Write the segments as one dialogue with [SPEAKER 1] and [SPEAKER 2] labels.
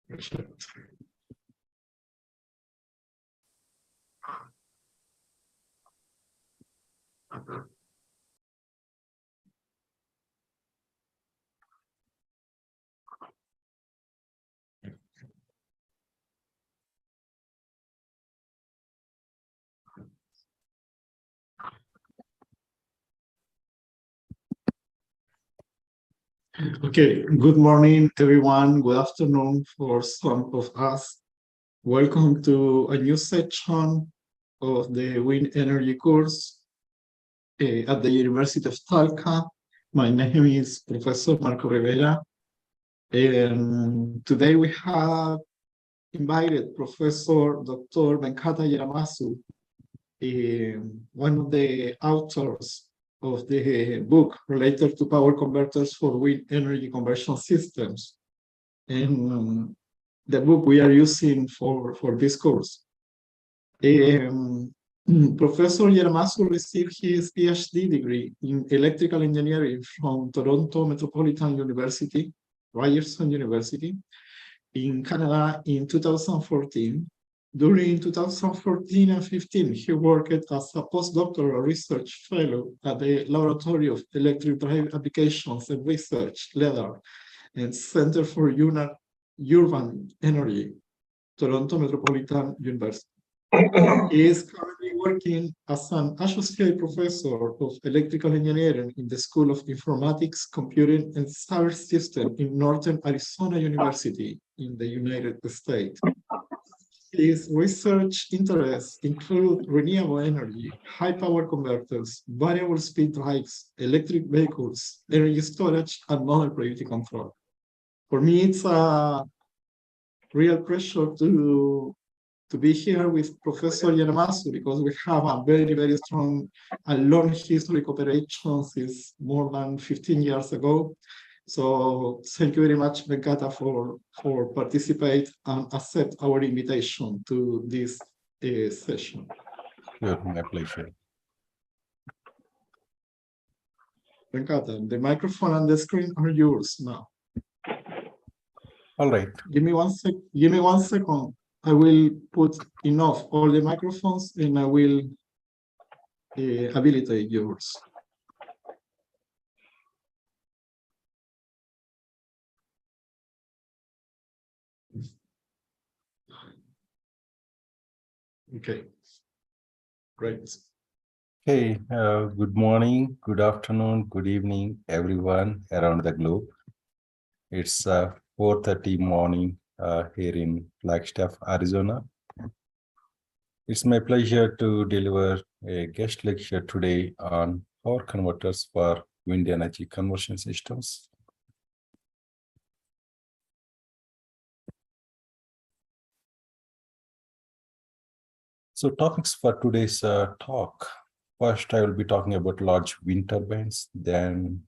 [SPEAKER 1] Perfect. Okay, good morning, everyone. Good afternoon for some of us. Welcome to a new section of the wind energy course at the University of Talca. My name is Professor Marco Rivera, and today we have invited Professor Dr. Venkata Yaramasu, one of the authors of the book related to power converters for wind energy conversion systems, and the book we are using for this course. Professor Yaramasu received his PhD degree in electrical engineering from Toronto Metropolitan University, Ryerson University, in Canada in 2014. During 2014 and 15, he worked as a postdoctoral research fellow at the Laboratory of Electric Drive Applications and Research, LEDAR, and Center for Urban Energy, Toronto Metropolitan University. He is currently working as an associate professor of electrical engineering in the School of Informatics, Computing, and Cyber Systems in Northern Arizona University in the United States. His research interests include renewable energy, high power converters, variable speed drives, electric vehicles, energy storage, and model predictive control. For me, it's a real pleasure to be here with Professor Yaramasu, because we have a very, very strong and long history of cooperation since more than 15 years ago. So thank you very much, Venkata, for participate and accept our invitation to this session.
[SPEAKER 2] Sure, my pleasure.
[SPEAKER 1] Venkata, the microphone and the screen are yours now.
[SPEAKER 2] All right.
[SPEAKER 1] Give me one second. I will put enough all the microphones and I will habilitate yours. Okay, great.
[SPEAKER 2] Hey, good morning, good afternoon, good evening, everyone around the globe. It's 4:30 morning here in Flagstaff, Arizona. It's my pleasure to deliver a guest lecture today on power converters for wind energy conversion systems. So topics for today's talk. First, I will be talking about large wind turbines, then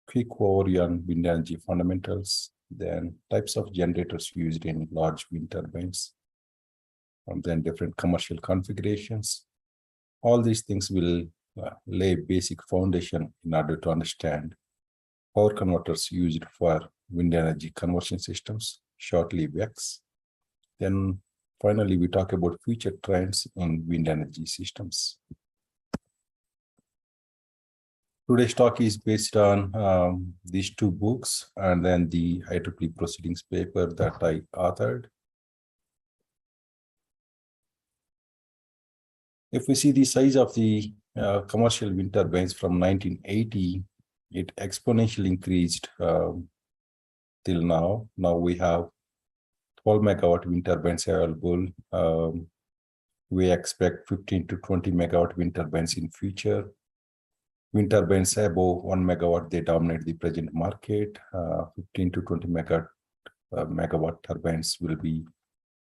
[SPEAKER 2] quick overview on wind energy fundamentals, then types of generators used in large wind turbines, and then different commercial configurations. All these things will lay basic foundation in order to understand power converters used for wind energy conversion systems, shortly WECs. Then finally, we talk about future trends in wind energy systems. Today's talk is based on these two books and then the IEEE proceedings paper that I authored. If we see the size of the commercial wind turbines from 1980, it exponentially increased till now. Now we have 12 megawatt wind turbines available. We expect 15 to 20 megawatt wind turbines in future. Wind turbines above 1 megawatt, they dominate the present market. 15 to 20 megawatt turbines will be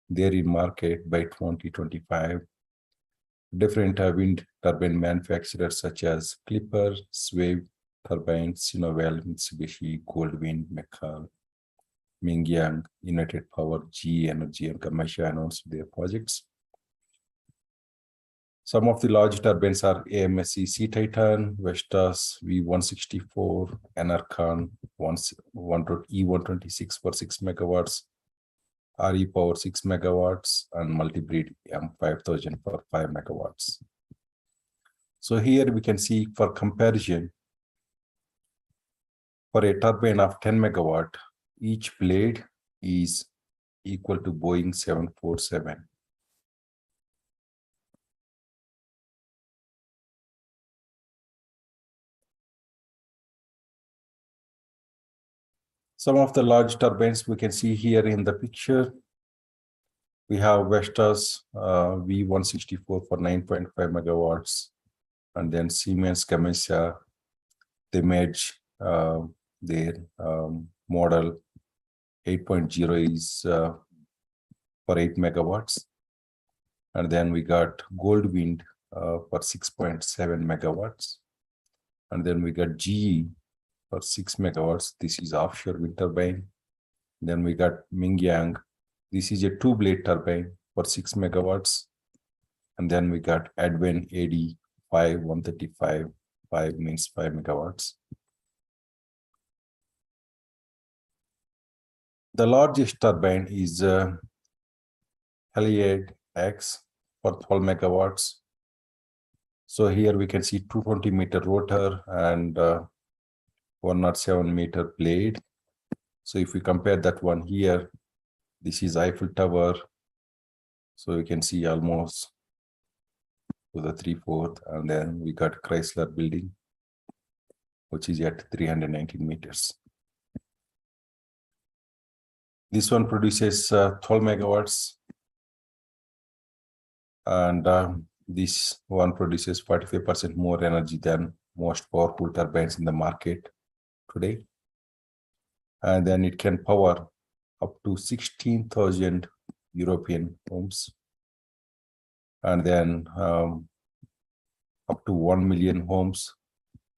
[SPEAKER 2] there in market by 2025. Different wind turbine manufacturers such as Clipper, Swave Turbines, Sinovel, Mitsubishi, Goldwind, McCall, Mingyang, United Power, GE Energy, and Gamasha announced their projects. Some of the large turbines are AMSC Sea Titan, Vestas V164, Enercon E126 for 6 megawatts, RE power 6 megawatts and multi-breed M5000 for 5 megawatts. So here we can see for comparison, for a turbine of 10 megawatt, each blade is equal to Boeing 747. Some of the large turbines we can see here in the picture. We have Vestas V164 for 9.5 megawatts, and then Siemens Gamesa, they merge their model 8.0 is for 8 megawatts. And then we got Goldwind for 6.7 megawatts. And then we got GE for 6 megawatts. This is offshore wind turbine. Then we got Mingyang. This is a 2-blade turbine for 6 megawatts. And then we got Advent AD 135, 5 means 5 megawatts. The largest turbine is Heliade X for 12 megawatts. So here we can see 220-meter rotor and 107-meter blade. So if we compare that one here, this is Eiffel Tower. So you can see almost to the 3/4, and then we got Chrysler Building, which is at 319 meters. This one produces 12 megawatts, and this one produces 45% more energy than most powerful turbines in the market today. And then it can power up to 16,000 European homes, and then up to 1 million homes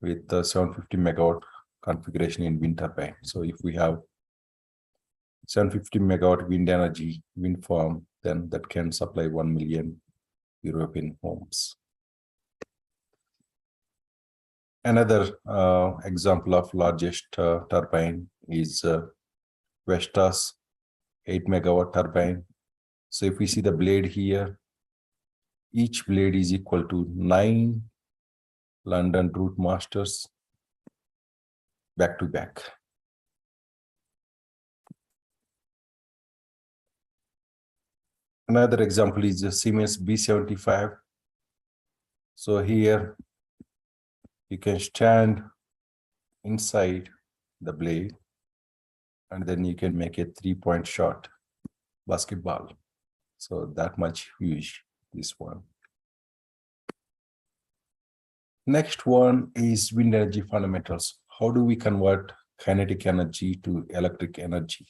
[SPEAKER 2] with the 750 megawatt configuration in wind turbine. So if we have 750 megawatt wind energy, wind farm, then that can supply 1 million European homes. Another example of largest turbine is Vestas 8 megawatt turbine. So if we see the blade here, each blade is equal to 9 London Route Masters back to back. Another example is the Siemens B75. So here you can stand inside the blade, and then you can make a 3-point shot basketball. So that much huge, this one. Next one is wind energy fundamentals. How do we convert kinetic energy to electric energy?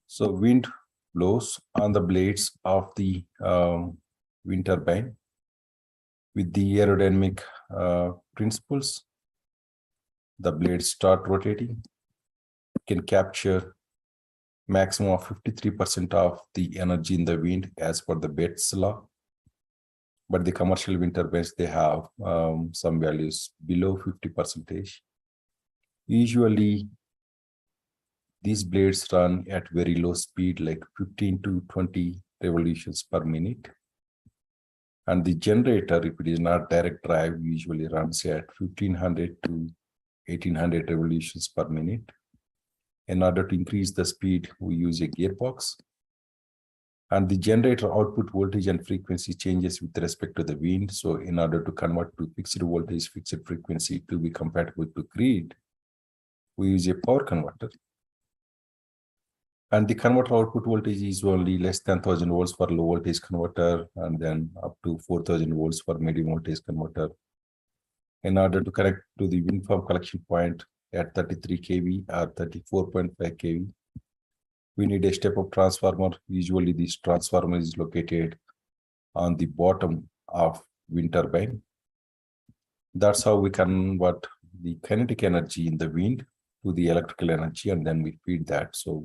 [SPEAKER 2] So wind blows on the blades of the wind turbine with the aerodynamic principles. The blades start rotating, can capture maximum of 53% of the energy in the wind as per the Bates law. But the commercial wind turbines, they have some values below 50%. Usually, these blades run at very low speed, like 15 to 20 revolutions per minute. And the generator, if it is not direct drive, usually runs at 1500 to 1800 revolutions per minute. In order to increase the speed, we use a gearbox. And the generator output voltage and frequency changes with respect to the wind. So in order to convert to fixed voltage, fixed frequency to be compatible to grid, we use a power converter. And the converter output voltage is only less than 1000 volts for low voltage converter, and then up to 4000 volts for medium voltage converter. In order to connect to the wind farm collection point at 33 kV or 34.5 kV, we need a step-up transformer. Usually this transformer is located on the bottom of wind turbine. That's how we convert the kinetic energy in the wind to the electrical energy, and then we feed that. So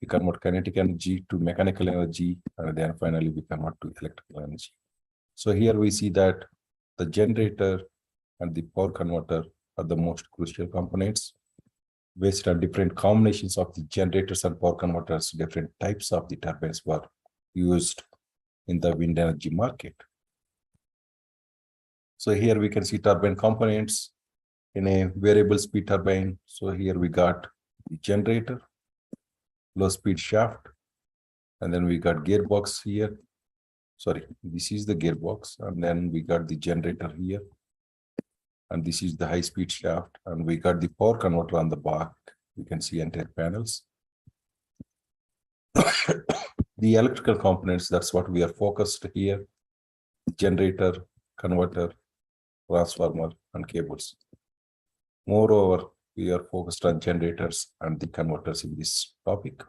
[SPEAKER 2] we convert kinetic energy to mechanical energy, and then finally we convert to electrical energy. So here we see that the generator and the power converter are the most crucial components. based on different combinations of the generators and power converters, different types of the turbines were used in the wind energy market. So here we can see turbine components in a variable speed turbine. So here we got the generator, low speed shaft, and then we got gearbox here. Sorry, this is the gearbox, and then we got the generator here. And this is the high speed shaft, and we got the power converter on the back. You can see entire panels. The electrical components, that's what we are focused here. Generator, converter, transformer, and cables. Moreover, we are focused on generators and the converters in this topic.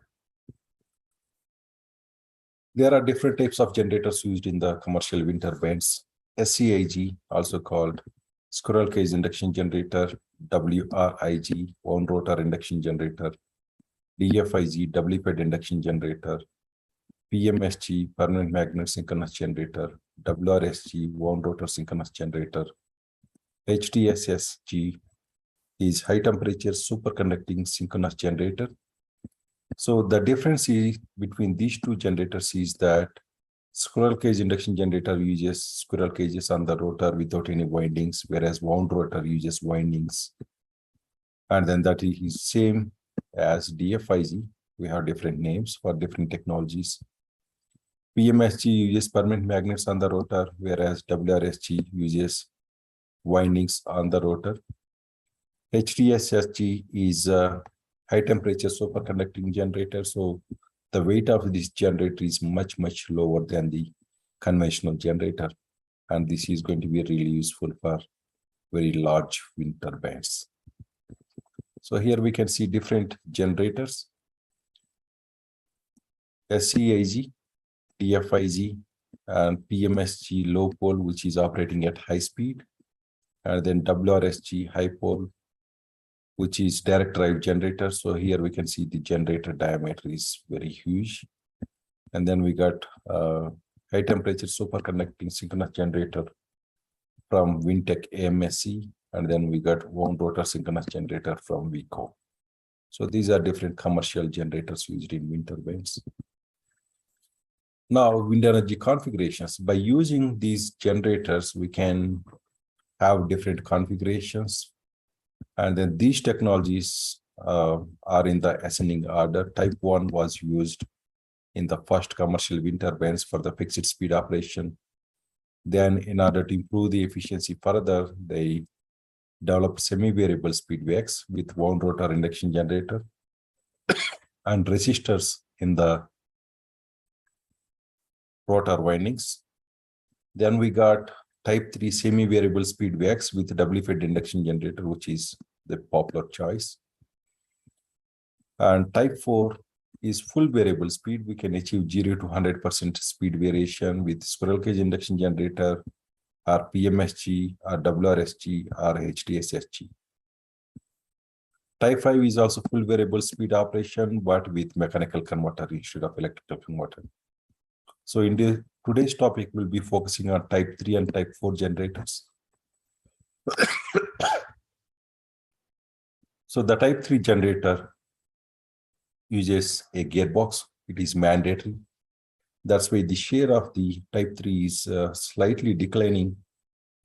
[SPEAKER 2] There are different types of generators used in the commercial wind turbines. SCIG, also called squirrel cage induction generator, WRIG, wound rotor induction generator, DFIG, double fed induction generator, PMSG, permanent magnet synchronous generator, WRSG, wound rotor synchronous generator, HTSSG is high temperature superconducting synchronous generator. So the difference between these two generators is that squirrel cage induction generator uses squirrel cages on the rotor without any windings, whereas wound rotor uses windings. And then that is same as DFIG. We have different names for different technologies. PMSG uses permanent magnets on the rotor, whereas WRSG uses windings on the rotor. HTSSG is a high temperature superconducting generator. So the weight of this generator is much, much lower than the conventional generator. And this is going to be really useful for very large wind turbines. So here we can see different generators. SCIG, DFIG, and PMSG low pole, which is operating at high speed. And then WRSG high pole, which is direct drive generator. So here we can see the generator diameter is very huge. And then we got high temperature superconducting synchronous generator from Windtech AMSC. And then we got wound rotor synchronous generator from Vico. So these are different commercial generators used in wind turbines. Now, wind energy configurations. By using these generators, we can have different configurations. And then these technologies are in the ascending order. Type 1 was used in the first commercial wind turbines for the fixed speed operation. Then in order to improve the efficiency further, they developed semi-variable speed VX with wound rotor induction generator and resistors in the rotor windings. Then we got type 3 semi-variable speed VX with double fed induction generator, which is the popular choice. And type 4 is full variable speed. We can achieve 0 to 100% speed variation with squirrel cage induction generator, or PMSG, or WRSG, or HTSSG. Type 5 is also full variable speed operation, but with mechanical converter instead of electrical converter. So in today's topic, we'll be focusing on type 3 and type 4 generators. So the type 3 generator uses a gearbox. It is mandatory. That's why the share of the type 3 is slightly declining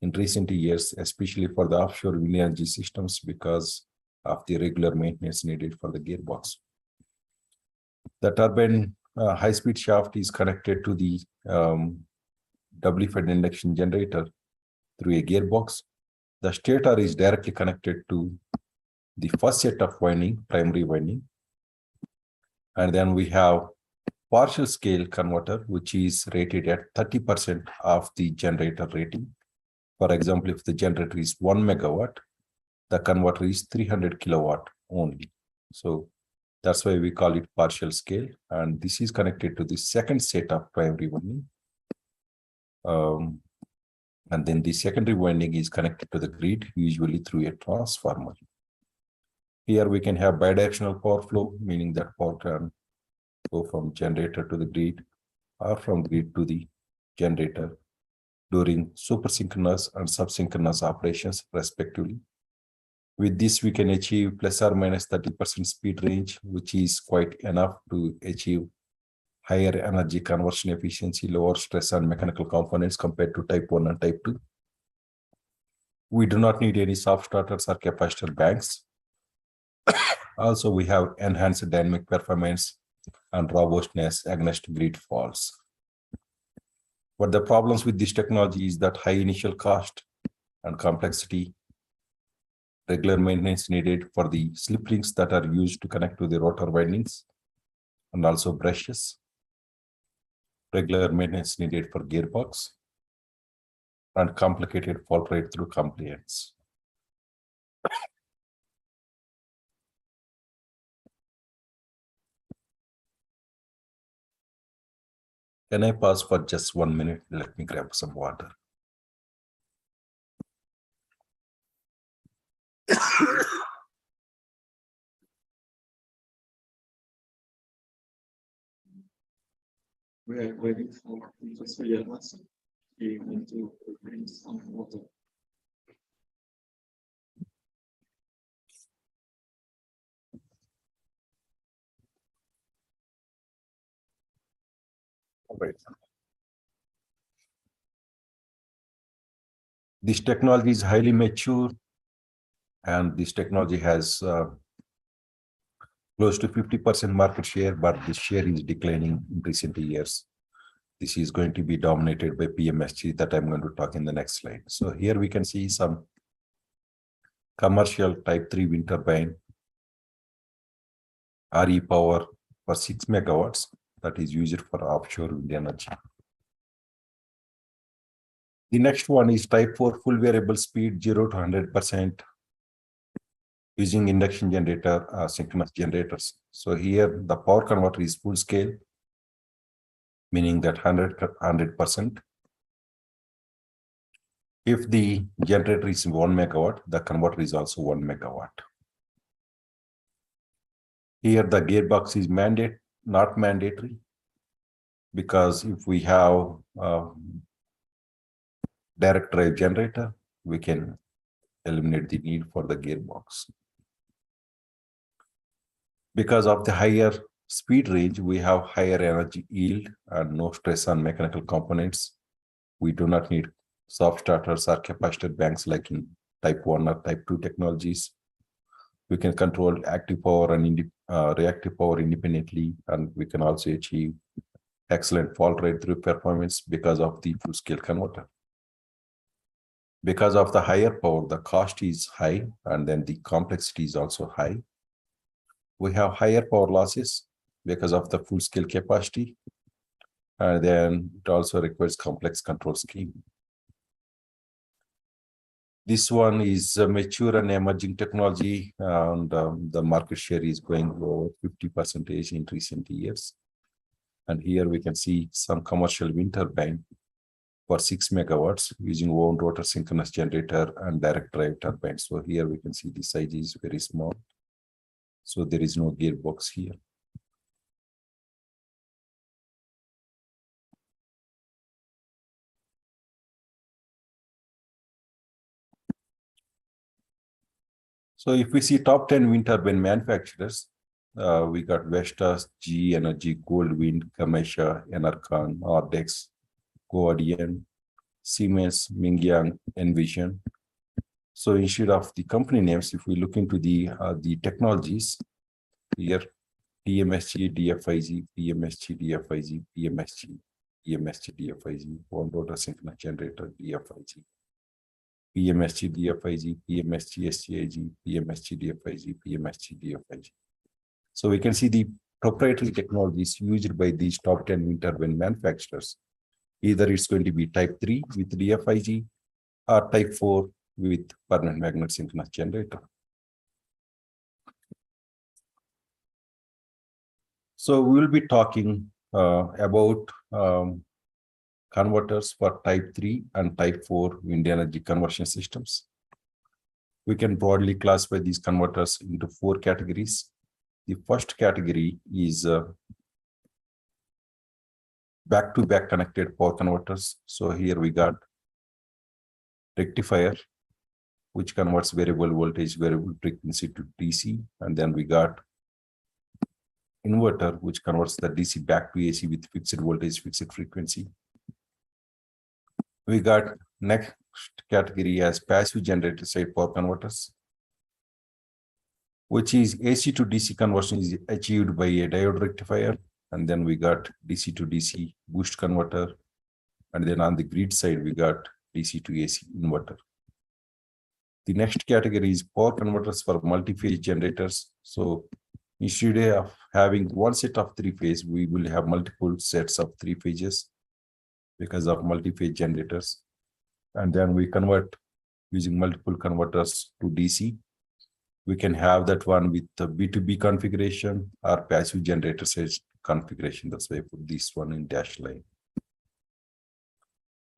[SPEAKER 2] in recent years, especially for the offshore wind energy systems because of the regular maintenance needed for the gearbox. The turbine high-speed shaft is connected to the double fed induction generator through a gearbox. The stator is directly connected to the first set of winding, primary winding. And then we have partial scale converter, which is rated at 30% of the generator rating. For example, if the generator is 1 megawatt, the converter is 300 kilowatt only. So that's why we call it partial scale. And this is connected to the second set of primary winding. And then the secondary winding is connected to the grid, usually through a transformer. Here we can have bidirectional power flow, meaning that power can go from generator to the grid or from grid to the generator during supersynchronous and subsynchronous operations, respectively. With this, we can achieve plus or minus 30% speed range, which is quite enough to achieve higher energy conversion efficiency, lower stress on mechanical components compared to type 1 and type 2. We do not need any soft starters or capacitor banks. Also, we have enhanced dynamic performance and robustness against grid faults. But the problems with this technology is that high initial cost and complexity, regular maintenance needed for the slip rings that are used to connect to the rotor windings, and also brushes, regular maintenance needed for gearbox, and complicated fault rate through compliance. Can I pause for just 1 minute? Let me grab some water.
[SPEAKER 1] We are waiting for Professor Yaramasu. He went to bring some water.
[SPEAKER 2] All right. This technology is highly mature, and this technology has close to 50% market share, but the share is declining in recent years. This is going to be dominated by PMSG that I'm going to talk in the next slide. So here we can see some commercial type 3 wind turbine RE power for 6 megawatts that is used for offshore wind energy. The next one is type 4 full variable speed 0 to 100% using induction generator, synchronous generators. So here the power converter is full scale, meaning that 100%. If the generator is 1 megawatt, the converter is also 1 megawatt. Here the gearbox is not mandatory, because if we have direct drive generator, we can eliminate the need for the gearbox. Because of the higher speed range, we have higher energy yield and no stress on mechanical components. We do not need soft starters or capacitor banks like in type 1 or type 2 technologies. We can control active power and reactive power independently, and we can also achieve excellent fault rate through performance because of the full scale converter. Because of the higher power, the cost is high, and then the complexity is also high. We have higher power losses because of the full scale capacity, and then it also requires complex control scheme. This one is a mature and emerging technology, and the market share is going over 50% in recent years. And here we can see some commercial wind turbine for 6 megawatts using wound rotor synchronous generator and direct drive turbine. So here we can see the size is very small. So there is no gearbox here. So if we see top 10 wind turbine manufacturers, we got Vestas, GE Energy, Goldwind, Gamesa, Enercon, Nordex, Guardian, Siemens, Mingyang, Envision. So instead of the company names, if we look into the technologies here, PMSG, DFIG, PMSG, DFIG, PMSG, PMSG, DFIG, wound rotor synchronous generator, DFIG, PMSG, DFIG, PMSG, SGIG, PMSG, DFIG, PMSG, DFIG. So we can see the proprietary technologies used by these top 10 wind turbine manufacturers. Either it's going to be type 3 with DFIG or type 4 with permanent magnet synchronous generator. So we will be talking about converters for type 3 and type 4 wind energy conversion systems. We can broadly classify these converters into 4 categories. The first category is back-to-back connected power converters. So here we got rectifier which converts variable voltage, variable frequency to DC. And then we got inverter, which converts the DC back to AC with fixed voltage, fixed frequency. We got next category as passive generator side power converters, which is AC to DC conversion is achieved by a diode rectifier. And then we got DC to DC boost converter. And then on the grid side, we got DC to AC inverter. The next category is power converters for multi-phase generators. So instead of having one set of three phase, we will have multiple sets of three phases because of multi-phase generators. And then we convert using multiple converters to DC. We can have that one with the B2B configuration or passive generator stage configuration. That's why I put this one in dash line.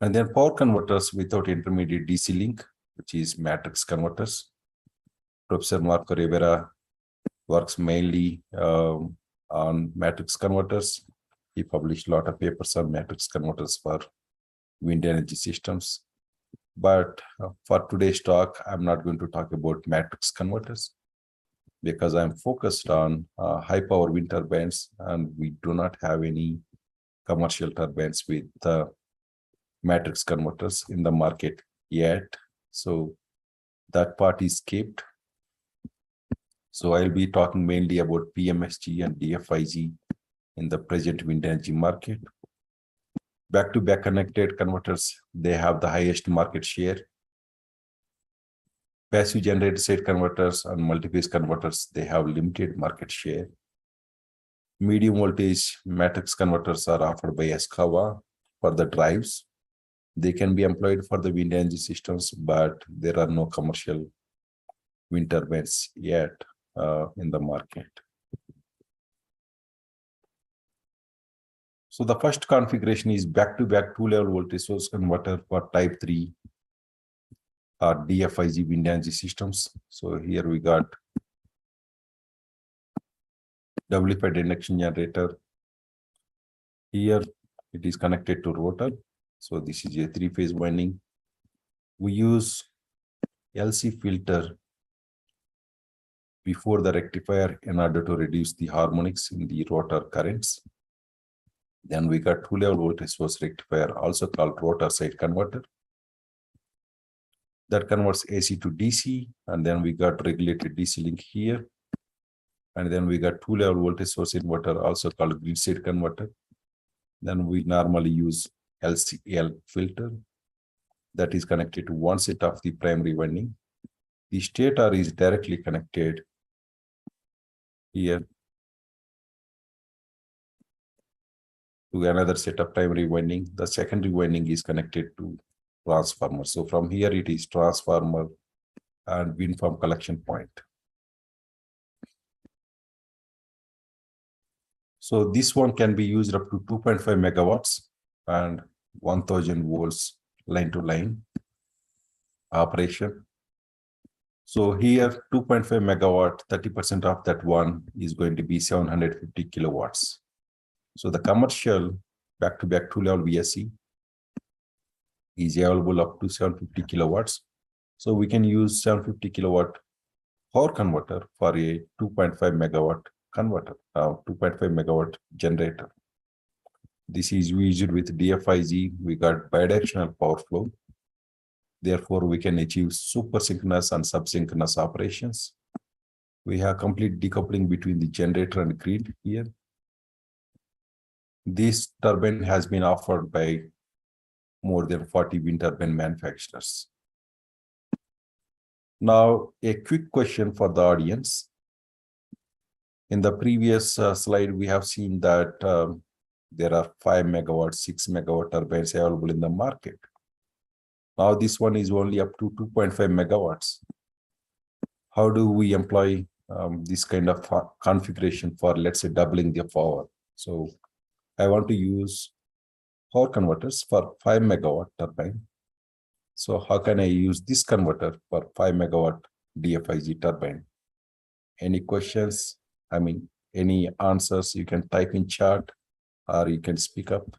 [SPEAKER 2] And then power converters without intermediate DC link, which is matrix converters. Professor Marco Rivera works mainly on matrix converters. He published a lot of papers on matrix converters for wind energy systems. But for today's talk, I'm not going to talk about matrix converters because I'm focused on high power wind turbines, and we do not have any commercial turbines with matrix converters in the market yet. So that part is skipped. So I'll be talking mainly about PMSG and DFIG in the present wind energy market. Back-to-back connected converters, they have the highest market share. Passive generator side converters and multi-phase converters, they have limited market share. Medium voltage matrix converters are offered by Escava for the drives. They can be employed for the wind energy systems, but there are no commercial wind turbines yet in the market. So the first configuration is back-to-back two-level voltage source converter for type 3 or DFIG wind energy systems. So here we got double-fed induction generator. Here it is connected to rotor. So this is a three-phase winding. We use LC filter before the rectifier in order to reduce the harmonics in the rotor currents. Then we got two-level voltage source rectifier, also called rotor side converter. That converts AC to DC, and then we got regulated DC link here. And then we got two-level voltage source inverter, also called grid side converter. Then we normally use LCL filter that is connected to one set of the primary winding. The stator is directly connected here to another set of primary winding. The secondary winding is connected to transformer. So from here it is transformer and wind farm collection point. So this one can be used up to 2.5 megawatts and 1000 volts line to line operation. So here 2.5 megawatt, 30% of that one is going to be 750 kilowatts. So the commercial back-to-back two-level VSC is available up to 750 kilowatts. So we can use 750 kilowatt power converter for a 2.5 megawatt converter, 2.5 megawatt generator. This is used with DFIG. We got bidirectional power flow. Therefore, we can achieve super synchronous and subsynchronous operations. We have complete decoupling between the generator and grid here. This turbine has been offered by more than 40 wind turbine manufacturers. Now, a quick question for the audience. In the previous slide, we have seen that there are 5 megawatt, 6 megawatt turbines available in the market. Now this one is only up to 2.5 megawatts. How do we employ this kind of configuration for, let's say, doubling the power? So I want to use power converters for 5 megawatt turbine. So how can I use this converter for 5 megawatt DFIG turbine? Any questions? I mean, any answers? You can type in chat or you can speak up.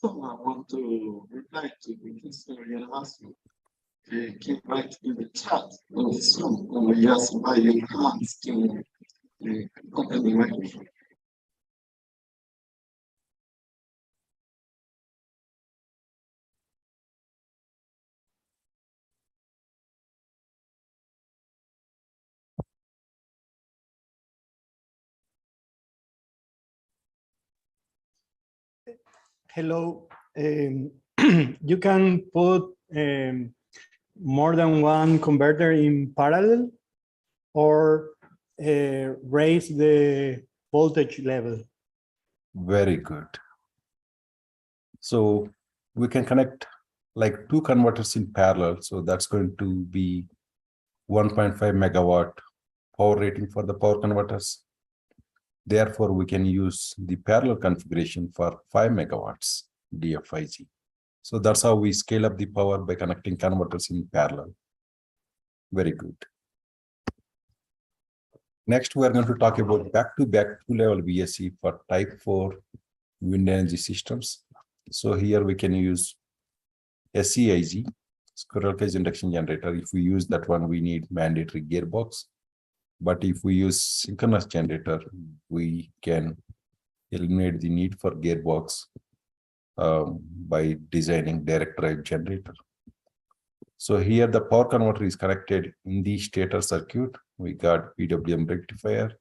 [SPEAKER 1] Someone want to reply to Professor Yaramasu, can write in the chat on Zoom or just by your hands to open the microphone.
[SPEAKER 3] Hello. You can put more than one converter in parallel or raise the voltage level.
[SPEAKER 2] Very good. So we can connect like two converters in parallel. So that's going to be 1.5 megawatt power rating for the power converters. Therefore, we can use the parallel configuration for 5 megawatts DFIG. So that's how we scale up the power by connecting converters in parallel. Very good. Next, we are going to talk about back-to-back two-level VSC for type 4 wind energy systems. So here we can use SCIG, squirrel cage induction generator. If we use that one, we need mandatory gearbox. But if we use synchronous generator, we can eliminate the need for gearbox by designing direct drive generator. So here the power converter is connected in the stator circuit. We got PWM rectifier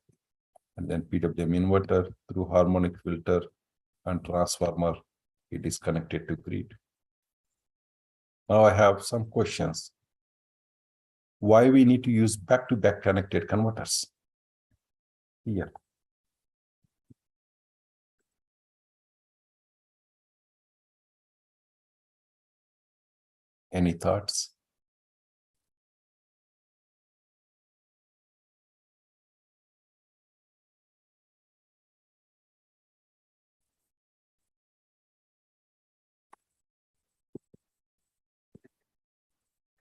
[SPEAKER 2] and then PWM inverter through harmonic filter and transformer. It is connected to grid. Now I have some questions. Why we need to use back-to-back connected converters? Here. Any thoughts?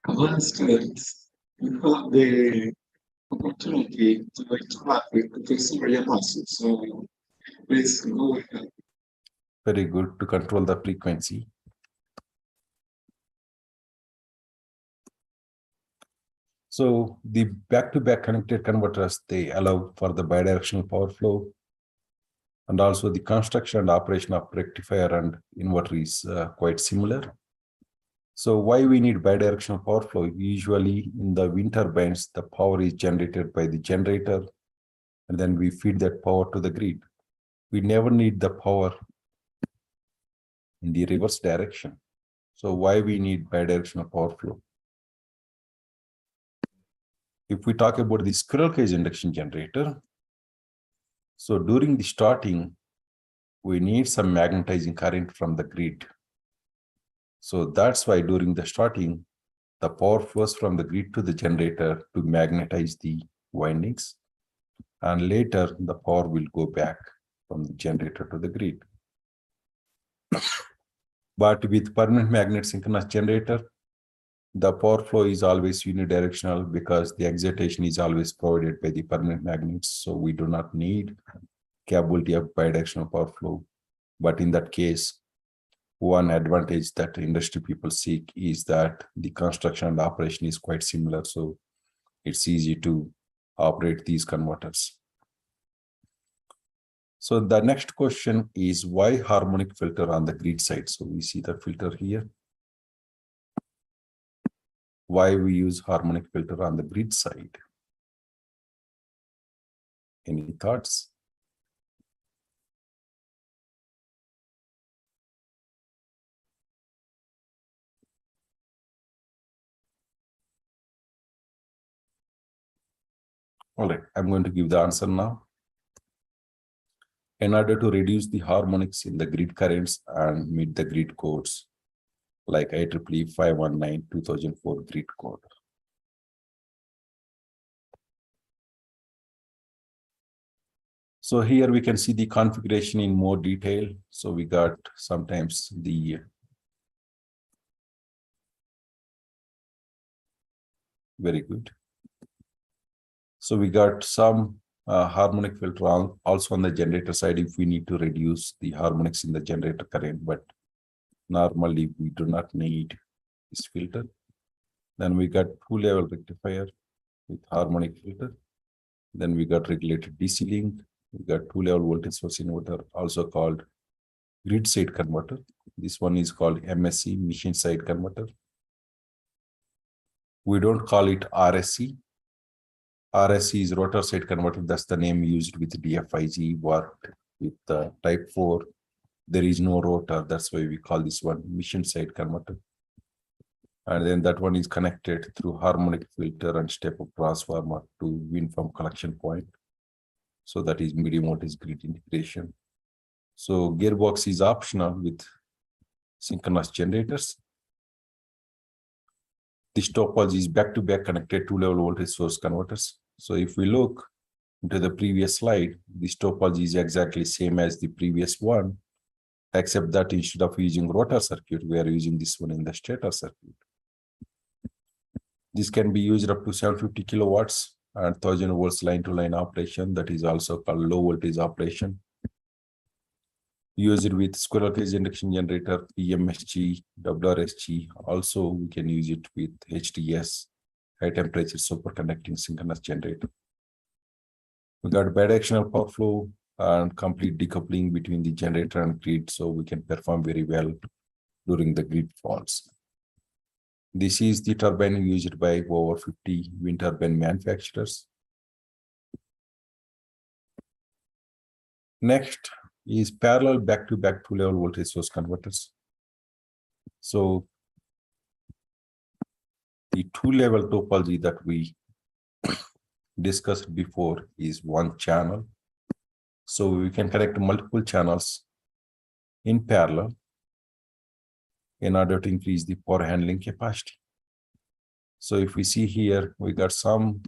[SPEAKER 1] Last you have the opportunity to interact with Professor Yaramasu, so please go ahead.
[SPEAKER 2] Very good, to control the frequency. So the back-to-back connected converters, they allow for the bidirectional power flow, and also the construction and operation of rectifier and inverter is quite similar. So why we need bidirectional power flow? Usually in the wind turbines, the power is generated by the generator, and then we feed that power to the grid. We never need the power in the reverse direction. So why we need bidirectional power flow? If we talk about the squirrel cage induction generator, so during the starting, we need some magnetizing current from the grid. So that's why during the starting, the power flows from the grid to the generator to magnetize the windings. And later, the power will go back from the generator to the grid. But with permanent magnet synchronous generator, the power flow is always unidirectional because the excitation is always provided by the permanent magnets. So we do not need capability of bidirectional power flow. But in that case, one advantage that industry people seek is that the construction and operation is quite similar. So it's easy to operate these converters. So the next question is why harmonic filter on the grid side? So we see the filter here. Why we use harmonic filter on the grid side? Any thoughts? All right, I'm going to give the answer now. In order to reduce the harmonics in the grid currents and meet the grid codes, like IEEE 519/2004 grid code. So here we can see the configuration in more detail. So we got sometimes the very good. So we got some harmonic filter also on the generator side if we need to reduce the harmonics in the generator current, but Normally, we do not need this filter. Then we got two-level rectifier with harmonic filter. Then we got regulated DC link. We got two-level voltage source inverter, also called grid side converter. This one is called MSC, machine side converter. We don't call it RSC. RSC is rotor side converter. That's the name used with DFIG, but with type 4, there is no rotor. That's why we call this one machine side converter. And then that one is connected through harmonic filter and step-up transformer to wind farm collection point. So that is medium voltage grid integration. So gearbox is optional with synchronous generators. This topology is back-to-back connected two-level voltage source converters. So if we look into the previous slide, this topology is exactly same as the previous one, except that instead of using rotor circuit, we are using this one in the stator circuit. This can be used up to 750 kilowatts and 1000 volts line-to-line operation. That is also called low voltage operation. Use it with squirrel cage induction generator, PMSG, WRSG. Also, we can use it with HTS, high temperature superconducting synchronous generator. We got bidirectional power flow and complete decoupling between the generator and grid, so we can perform very well during the grid faults. This is the turbine used by over 50 wind turbine manufacturers. Next is parallel back-to-back two-level voltage source converters. So the two-level topology that we discussed before is one channel. So we can connect multiple channels in parallel in order to increase the power handling capacity. So if we see here, we got some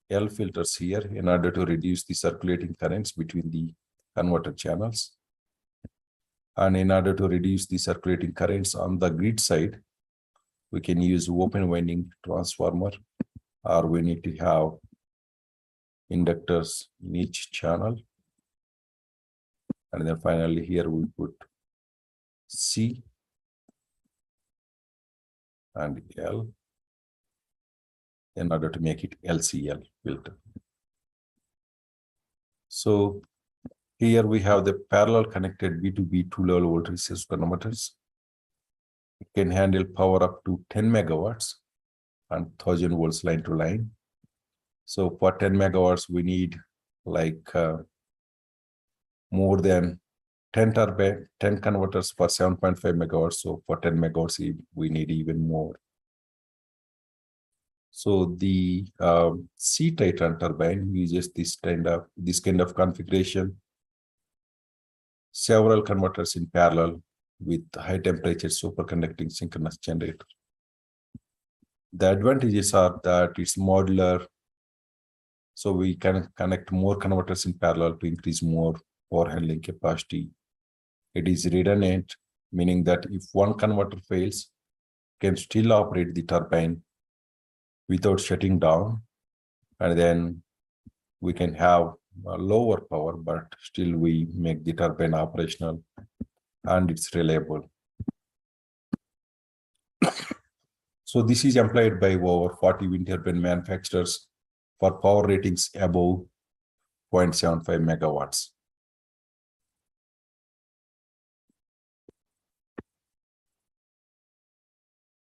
[SPEAKER 2] L filters here in order to reduce the circulating currents between the converter channels. And in order to reduce the circulating currents on the grid side, we can use open winding transformer, or we need to have inductors in each channel. And then finally here we put C and L in order to make it LCL filter. So here we have the parallel connected B2B two-level voltage source converters. It can handle power up to 10 megawatts and 1000 volts line to line. So for 10 megawatts, we need like more than 10 converters for 7.5 megawatts. So for 10 megawatts, we need even more. So the C Titan turbine uses this kind of configuration, several converters in parallel with high temperature superconducting synchronous generator. The advantages are that it's modular, so we can connect more converters in parallel to increase more power handling capacity. It is redundant, meaning that if one converter fails, can still operate the turbine without shutting down, and then we can have a lower power, but still we make the turbine operational and it's reliable. So this is employed by over 40 wind turbine manufacturers for power ratings above 0.75 megawatts.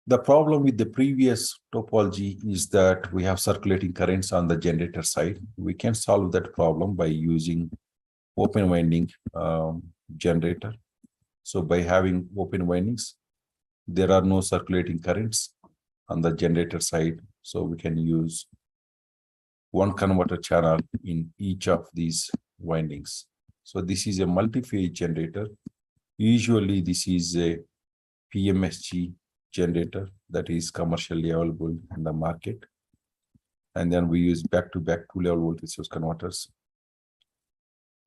[SPEAKER 2] The problem with the previous topology is that we have circulating currents on the generator side. We can solve that problem by using open winding generator. So by having open windings, there are no circulating currents on the generator side. So we can use one converter channel in each of these windings. So this is a multi-phase generator. Usually this is a PMSG generator that is commercially available in the market. And then we use back-to-back two-level voltage source converters.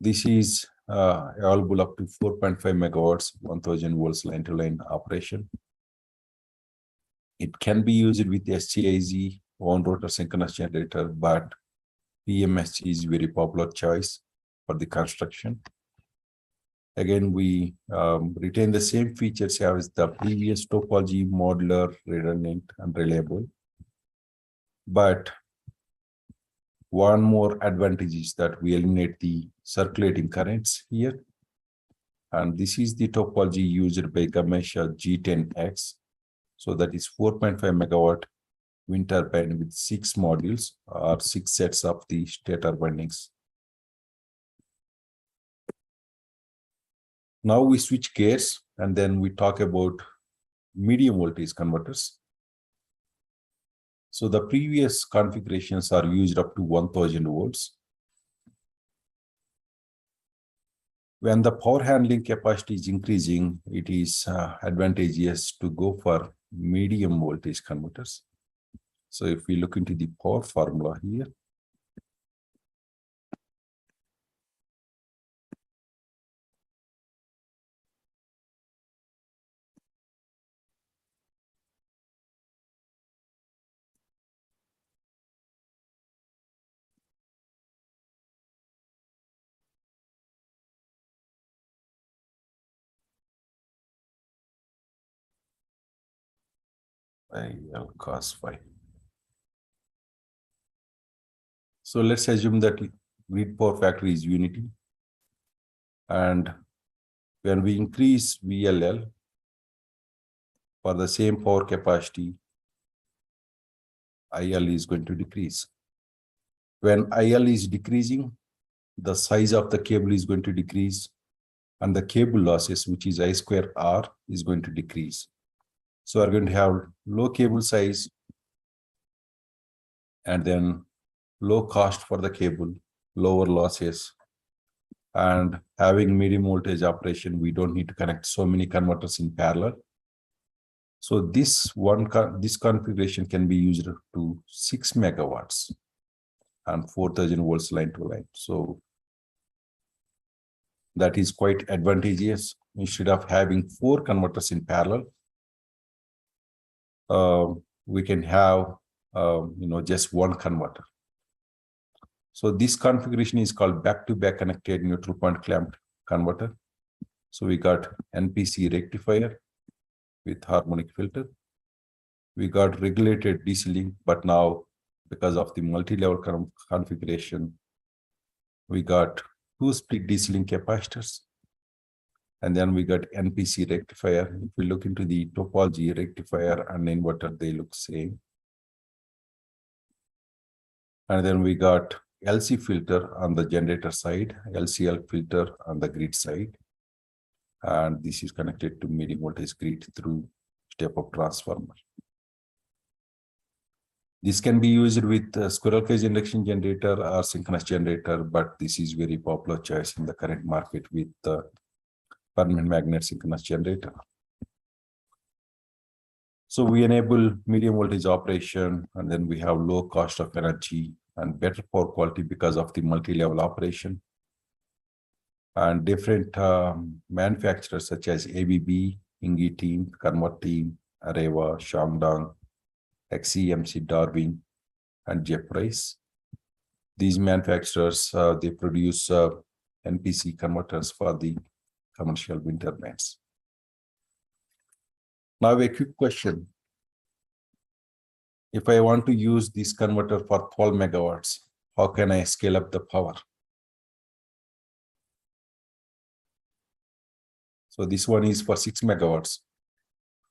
[SPEAKER 2] This is available up to 4.5 megawatts, 1000 volts line-to-line operation. It can be used with SCIZ on-rotor synchronous generator, but PMSG is very popular choice for the construction. Again, we retain the same features as the previous topology: modular, redundant, and reliable. But one more advantage is that we eliminate the circulating currents here. And this is the topology used by Gamesha G10X. So that is 4.5 megawatt wind turbine with 6 modules or 6 sets of the stator windings. Now we switch gears and then we talk about medium voltage converters. So the previous configurations are used up to 1000 volts. When the power handling capacity is increasing, it is advantageous to go for medium voltage converters. So if we look into the power formula here, IL cos phi. So let's assume that grid power factor is unity. And when we increase VLL for the same power capacity, IL is going to decrease. When IL is decreasing, the size of the cable is going to decrease, and the cable losses, which is I square R, is going to decrease. So we're going to have low cable size and then low cost for the cable, lower losses, and having medium voltage operation, we don't need to connect so many converters in parallel. So this configuration can be used to 6 megawatts and 4000 volts line to line. So that is quite advantageous. Instead of having 4 converters in parallel, we can have just one converter. So this configuration is called back-to-back connected neutral point clamped converter. So we got NPC rectifier with harmonic filter. We got regulated DC link, but now because of the multi-level configuration, we got 2 split DC link capacitors. And then we got NPC rectifier. If we look into the topology, rectifier and inverter, they look same. And then we got LC filter on the generator side, LCL filter on the grid side. And this is connected to medium voltage grid through step-up transformer. This can be used with squirrel cage induction generator or synchronous generator, but this is very popular choice in the current market with the permanent magnet synchronous generator. So we enable medium voltage operation, and then we have low cost of energy and better power quality because of the multi-level operation. And different manufacturers such as ABB, Ingi Team, Convert Team, Areva, Shandong, XCMC, Darwin, and Jeffries. These manufacturers, they produce NPC converters for the commercial wind turbines. Now a quick question. If I want to use this converter for 12 megawatts, how can I scale up the power? So this one is for 6 megawatts.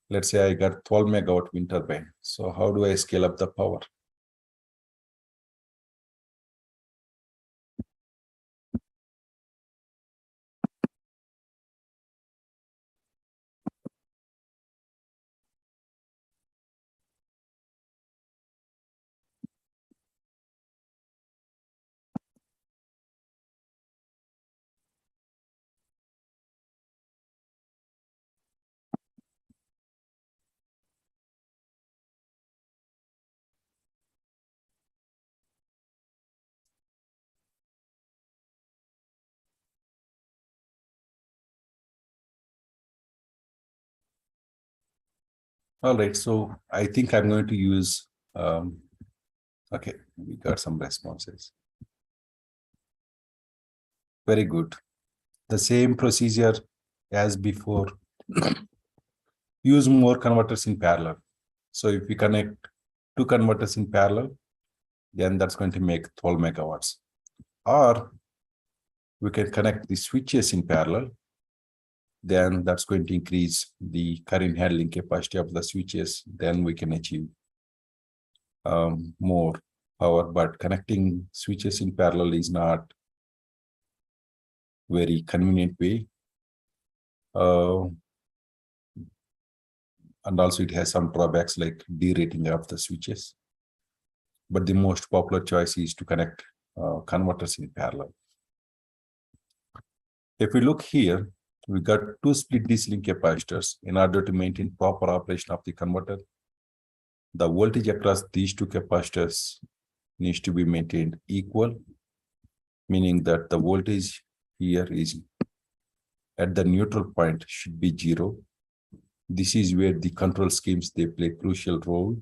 [SPEAKER 2] Let's say I got 12 megawatt wind turbine. So how do I scale up the power? All right, so I think I'm going to use, okay, we got some responses. Very good. the same procedure as before. Use more converters in parallel. So if we connect 2 converters in parallel, then that's going to make 12 megawatts. Or we can connect the switches in parallel, then that's going to increase the current handling capacity of the switches. Then we can achieve more power, but connecting switches in parallel is not very convenient way. And also it has some drawbacks like derating of the switches. But the most popular choice is to connect converters in parallel. If we look here, we got 2 split DC link capacitors. In order to maintain proper operation of the converter, the voltage across these 2 capacitors needs to be maintained equal, meaning that the voltage here is at the neutral point should be 0. This is where the control schemes, they play crucial role.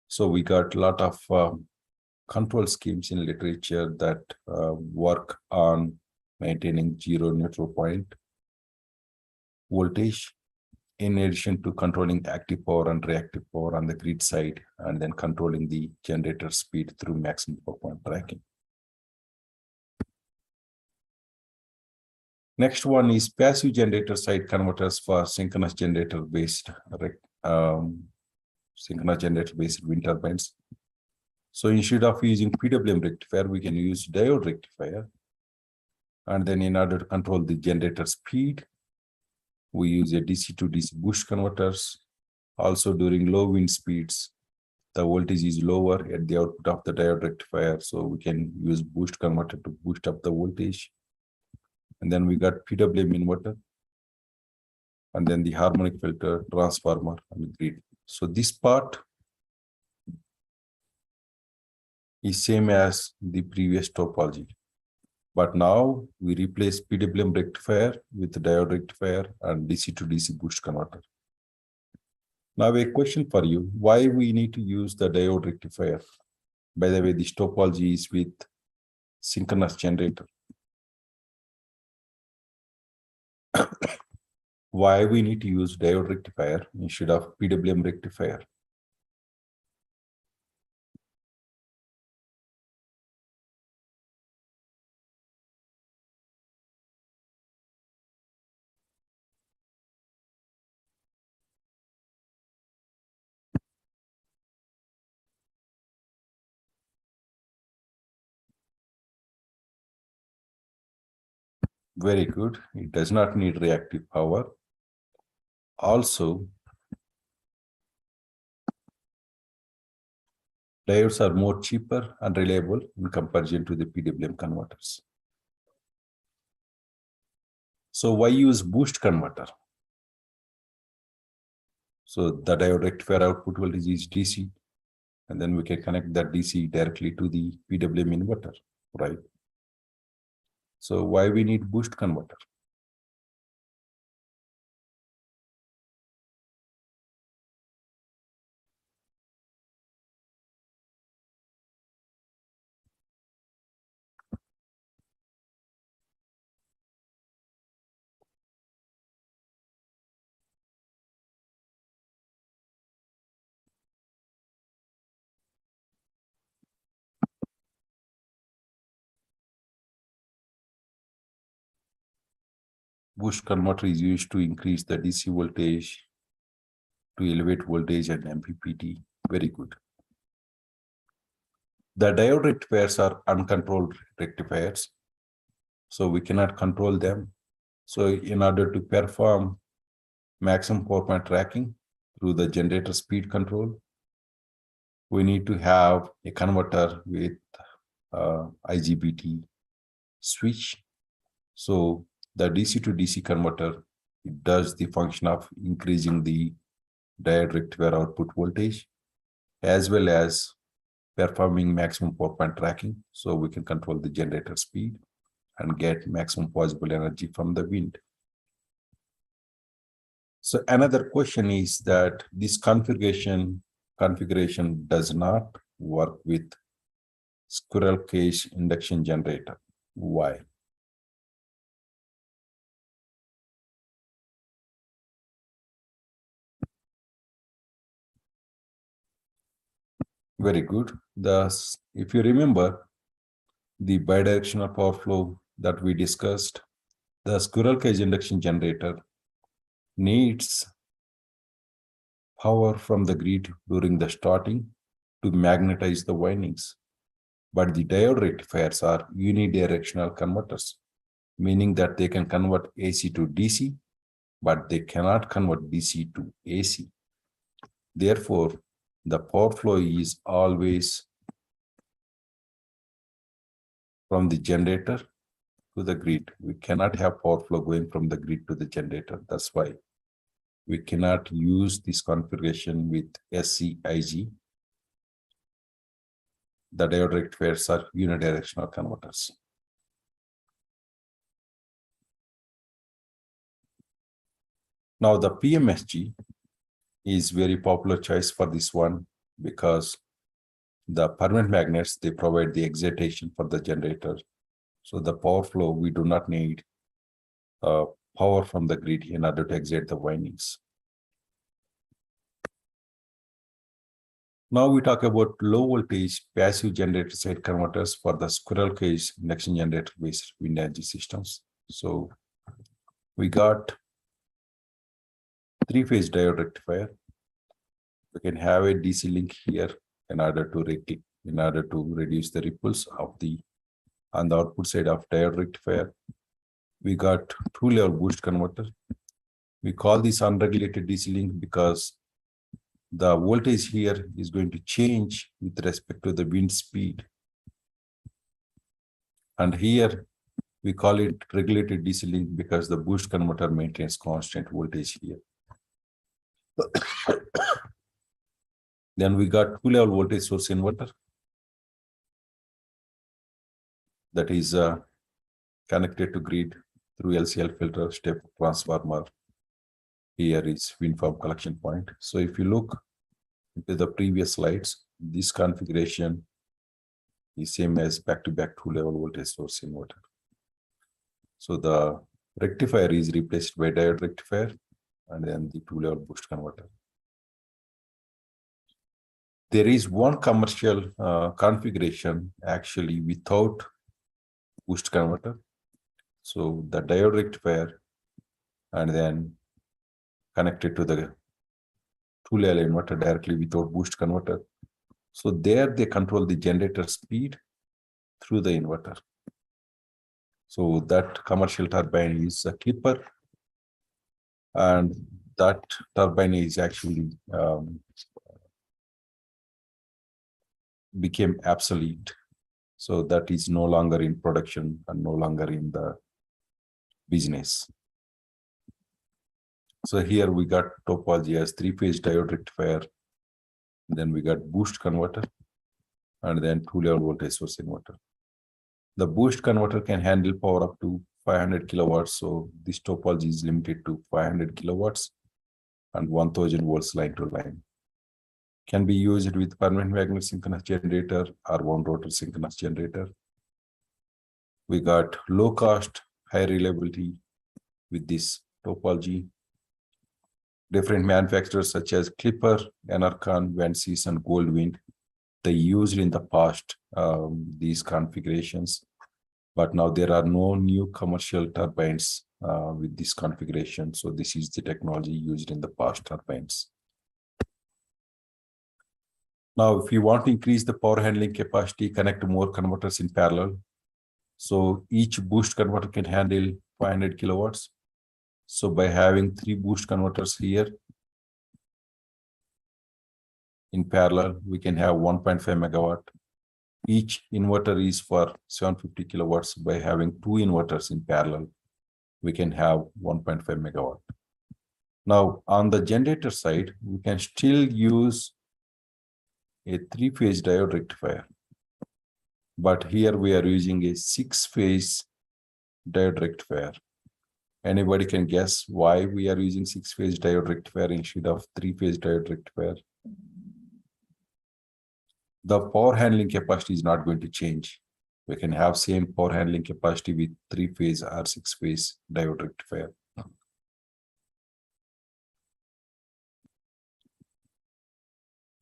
[SPEAKER 2] So we got a lot of control schemes in literature that work on maintaining 0 neutral point voltage, in addition to controlling active power and reactive power on the grid side, and then controlling the generator speed through maximum power point tracking. Next one is passive generator side converters for synchronous generator based wind turbines. So instead of using PWM rectifier, we can use diode rectifier. And then in order to control the generator speed, we use a DC to DC boost converters. Also during low wind speeds, the voltage is lower at the output of the diode rectifier. So we can use boost converter to boost up the voltage. And then we got PWM inverter, and then the harmonic filter, transformer, and grid. So this part is same as the previous topology. But now we replace PWM rectifier with the diode rectifier and DC to DC boost converter. Now a question for you, why we need to use the diode rectifier? By the way, this topology is with synchronous generator. Why we need to use diode rectifier instead of PWM rectifier? Very good. It does not need reactive power. Also, diodes are more cheaper and reliable in comparison to the PWM converters. So why use boost converter? So the diode rectifier output voltage is DC, and then we can connect that DC directly to the PWM inverter, right? So why we need boost converter? Boost converter is used to increase the DC voltage, to elevate voltage and MPPT. Very good. The diode rectifiers are uncontrolled rectifiers, so we cannot control them. So in order to perform maximum power point tracking through the generator speed control, we need to have a converter with IGBT switch. So the DC to DC converter, it does the function of increasing the diode rectifier output voltage, as well as performing maximum power point tracking, so we can control the generator speed and get maximum possible energy from the wind. So another question is that this configuration does not work with squirrel cage induction generator. Why? Very good. If you remember the bidirectional power flow that we discussed, the squirrel cage induction generator needs power from the grid during the starting to magnetize the windings. But the diode rectifiers are unidirectional converters, meaning that they can convert AC to DC, but they cannot convert DC to AC. Therefore, the power flow is always from the generator to the grid. We cannot have power flow going from the grid to the generator. That's why we cannot use this configuration with SCIG. The diode rectifiers are unidirectional converters. Now the PMSG is very popular choice for this one because the permanent magnets, they provide the excitation for the generator. So the power flow, we do not need power from the grid in order to excite the windings. Now we talk about low voltage passive generator side converters for the squirrel cage induction generator based wind energy systems. So we got three-phase diode rectifier. We can have a DC link here in order to reduce the ripples of on the output side of diode rectifier. We got two-level boost converter. We call this unregulated DC link because the voltage here is going to change with respect to the wind speed. And here we call it regulated DC link because the boost converter maintains constant voltage here. Then we got two-level voltage source inverter that is connected to grid through LCL filter, step transformer. Here is wind farm collection point. So if you look into the previous slides, this configuration is same as back-to-back two-level voltage source inverter. So the rectifier is replaced by diode rectifier and then the two-level boost converter. There is one commercial configuration actually without boost converter. So the diode rectifier and then connected to the two-level inverter directly without boost converter. So there they control the generator speed through the inverter. So that commercial turbine is a clipper, and that turbine is actually became obsolete. So that is no longer in production and no longer in the business. So here we got topology as three-phase diode rectifier, then we got boost converter, and then two-level voltage source inverter. The boost converter can handle power up to 500 kilowatts. So this topology is limited to 500 kilowatts and 1000 volts line to line. Can be used with permanent magnet synchronous generator or one rotor synchronous generator. We got low cost, high reliability with this topology. Different manufacturers such as Clipper, Enercon, Vensis, and Goldwind, they used in the past these configurations, but now there are no new commercial turbines with this configuration. So this is the technology used in the past turbines. Now, if you want to increase the power handling capacity, connect more converters in parallel. So each boost converter can handle 500 kilowatts. So by having 3 boost converters here in parallel, we can have 1.5 megawatt. Each inverter is for 750 kilowatts. By having 2 inverters in parallel, we can have 1.5 megawatt. Now, on the generator side, we can still use a 3-phase diode rectifier. But here we are using a 6-phase diode rectifier. Anybody can guess why we are using 6-phase diode rectifier instead of 3-phase diode rectifier? The power handling capacity is not going to change. We can have same power handling capacity with 3-phase or 6-phase diode rectifier.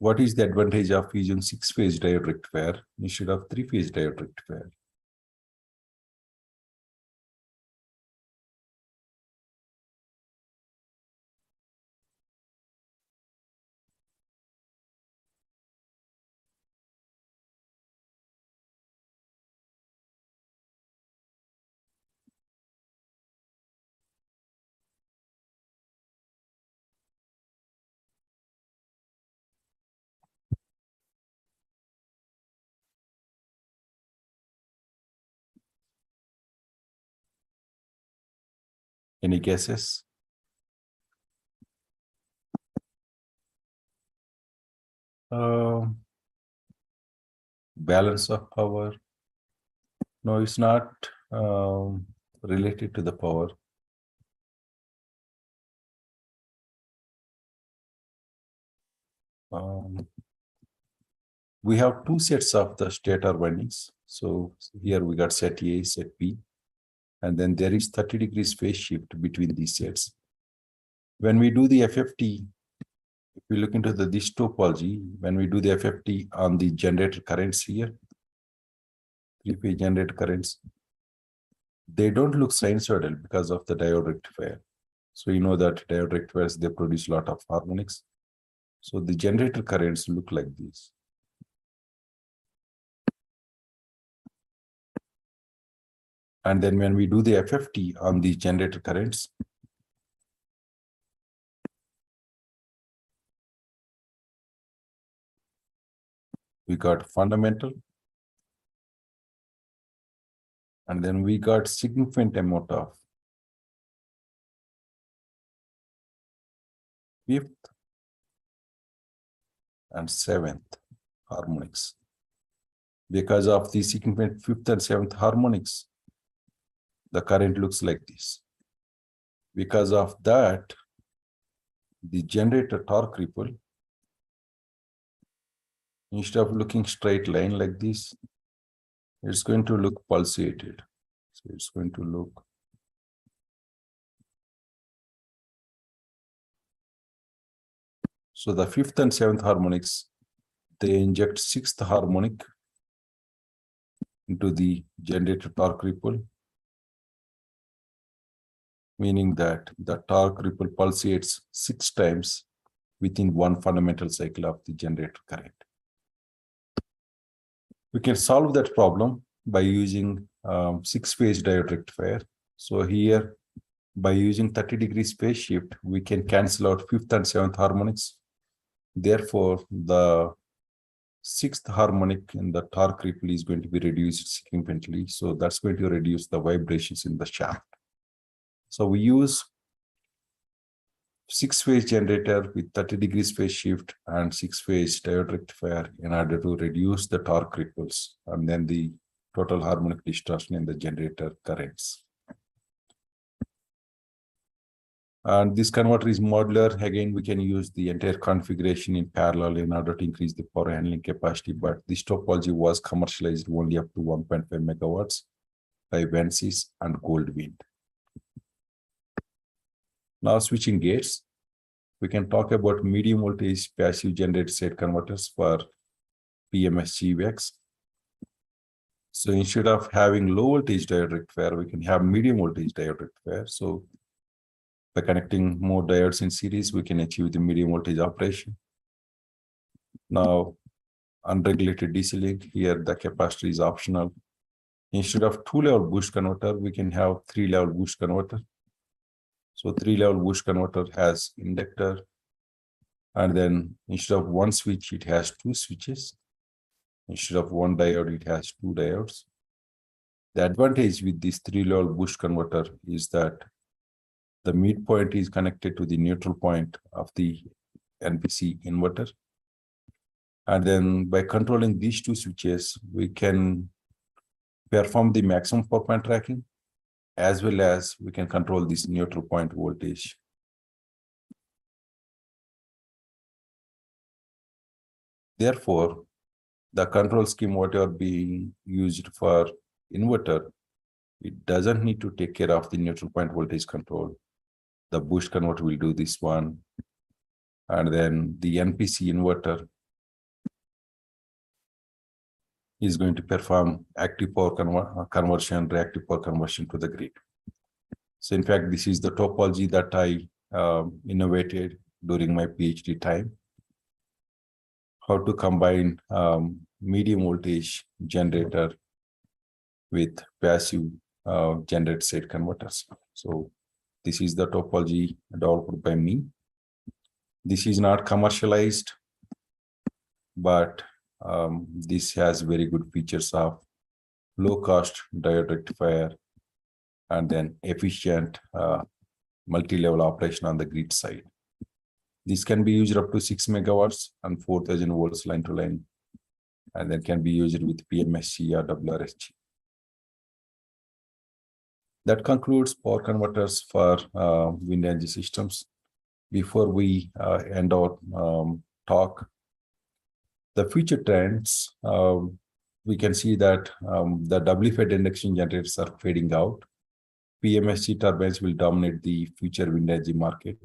[SPEAKER 2] what is the advantage of using 6-phase diode rectifier instead of 3-phase diode rectifier? Any guesses? Balance of power. No, it's not related to the power. We have two sets of the stator windings. So here we got set A, set B, and then there is 30 degrees phase shift between these sets. When we do the FFT, if we look into this topology, when we do the FFT on the generator currents here, 3-phase generator currents, they don't look sinusoidal because of the diode rectifier. So you know that diode rectifiers, they produce a lot of harmonics. So the generator currents look like this. And then when we do the FFT on the generator currents, we got fundamental, and then we got significant amount of 5th and 7th harmonics. Because of the significant 5th and 7th harmonics, the current looks like this. Because of that, the generator torque ripple, instead of looking straight line like this, it's going to look pulsated. So it's going to look so the 5th and 7th harmonics, they inject 6th harmonic into the generator torque ripple, meaning that the torque ripple pulsates 6 times within one fundamental cycle of the generator current. We can solve that problem by using 6-phase diode rectifier. So here, by using 30 degrees phase shift, we can cancel out 5th and 7th harmonics. Therefore, the 6th harmonic in the torque ripple is going to be reduced significantly. So that's going to reduce the vibrations in the shaft. So we use 6-phase generator with 30 degrees phase shift and 6-phase diode rectifier in order to reduce the torque ripples and then the total harmonic distortion in the generator currents. And this converter is modular. Again, we can use the entire configuration in parallel in order to increase the power handling capacity. But this topology was commercialized only up to 1.5 megawatts by Vensis and Goldwind. Now switching gears, we can talk about medium voltage passive generator state converters for PMS GVX. So instead of having low voltage diode rectifier, we can have medium voltage diode rectifier. So by connecting more diodes in series, we can achieve the medium voltage operation. Now, unregulated DC link, here the capacitor is optional. Instead of 2-level boost converter, we can have 3-level boost converter. So 3-level boost converter has inductor, and then instead of one switch, it has 2 switches. Instead of one diode, it has 2 diodes. The advantage with this 3-level boost converter is that the midpoint is connected to the neutral point of the NPC inverter. And then by controlling these 2 switches, we can perform the maximum power point tracking, as well as we can control this neutral point voltage. Therefore, the control scheme, whatever being used for inverter, it doesn't need to take care of the neutral point voltage control. The boost converter will do this one. And then the NPC inverter is going to perform active power conversion, reactive power conversion to the grid. So in fact, this is the topology that I innovated during my PhD time. How to combine medium voltage generator with passive generated state converters. So this is the topology developed by me. This is not commercialized, but this has very good features of low cost diode rectifier and then efficient multi-level operation on the grid side. This can be used up to 6 megawatts and 4,000 volts line to line, and then can be used with PMSC or WRSG. That concludes power converters for wind energy systems. Before we end our talk, the future trends, we can see that the W-fed induction generators are fading out. PMSC turbines will dominate the future wind energy market.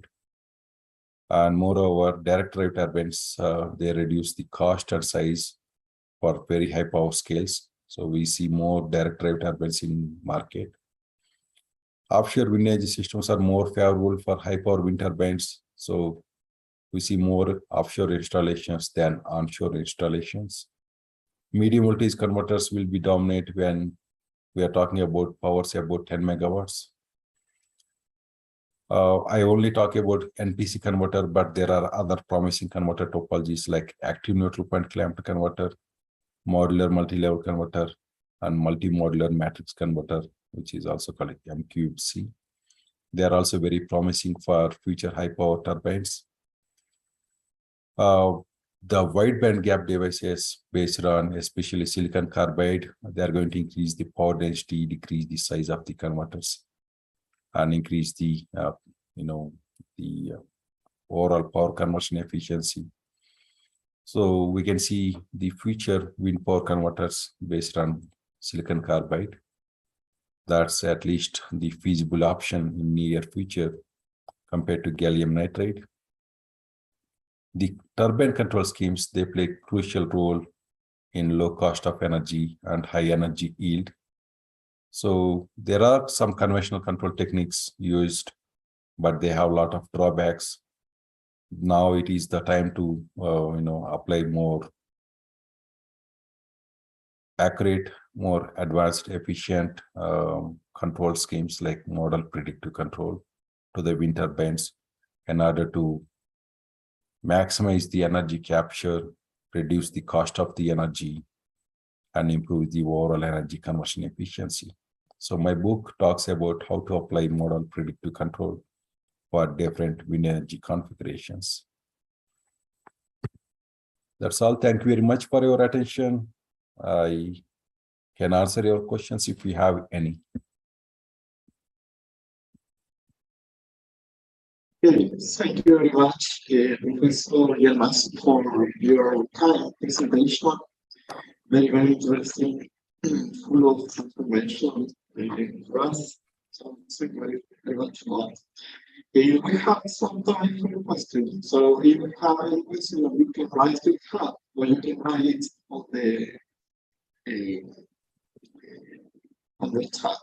[SPEAKER 2] And moreover, direct drive turbines, they reduce the cost and size for very high power scales. So we see more direct drive turbines in market. Offshore wind energy systems are more favorable for high power wind turbines. So we see more offshore installations than onshore installations. Medium voltage converters will be dominant when we are talking about powers about 10 megawatts. I only talk about NPC converter, but there are other promising converter topologies like active neutral point clamped converter, modular multi-level converter, and multi-modular matrix converter, which is also called MQC. They are also very promising for future high power turbines. The wide band gap devices based on especially silicon carbide, they are going to increase the power density, decrease the size of the converters, and increase the overall power conversion efficiency. So we can see the future wind power converters based on silicon carbide. That's at least the feasible option in near future compared to gallium nitride. The turbine control schemes, they play a crucial role in low cost of energy and high energy yield. So there are some conventional control techniques used, but they have a lot of drawbacks. Now it is the time to apply more accurate, more advanced, efficient control schemes like model predictive control to the wind turbines in order to maximize the energy capture, reduce the cost of the energy, and improve the overall energy conversion efficiency. So my book talks about how to apply model predictive control for different wind energy configurations. That's all. Thank you very much for your attention. I can answer your questions if you have any.
[SPEAKER 1] Okay, thank you very much, Professor Yaramasu, for your kind presentation. Very, very interesting, full of information for us. So thank you very, very much for that. We have some time for the question. So if you have any question, you can write it up, or you can write it on the chat.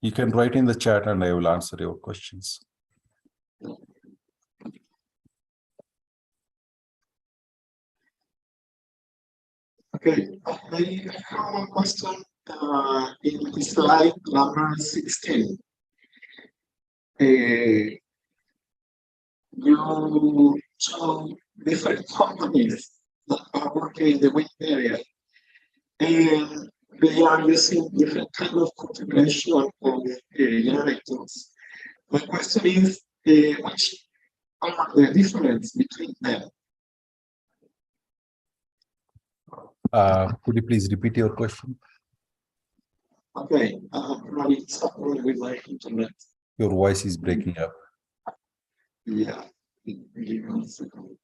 [SPEAKER 2] You can write in the chat and I will answer your questions.
[SPEAKER 1] Okay, I have one question in slide number 16. You show different companies that are working in the wind area, and they are using different kind of configuration of generators. My question is, which are the difference between them?
[SPEAKER 2] Could you please repeat your question?
[SPEAKER 1] Okay, probably something with my internet.
[SPEAKER 2] Your voice is breaking up.
[SPEAKER 1] Yeah. Give me 1 second.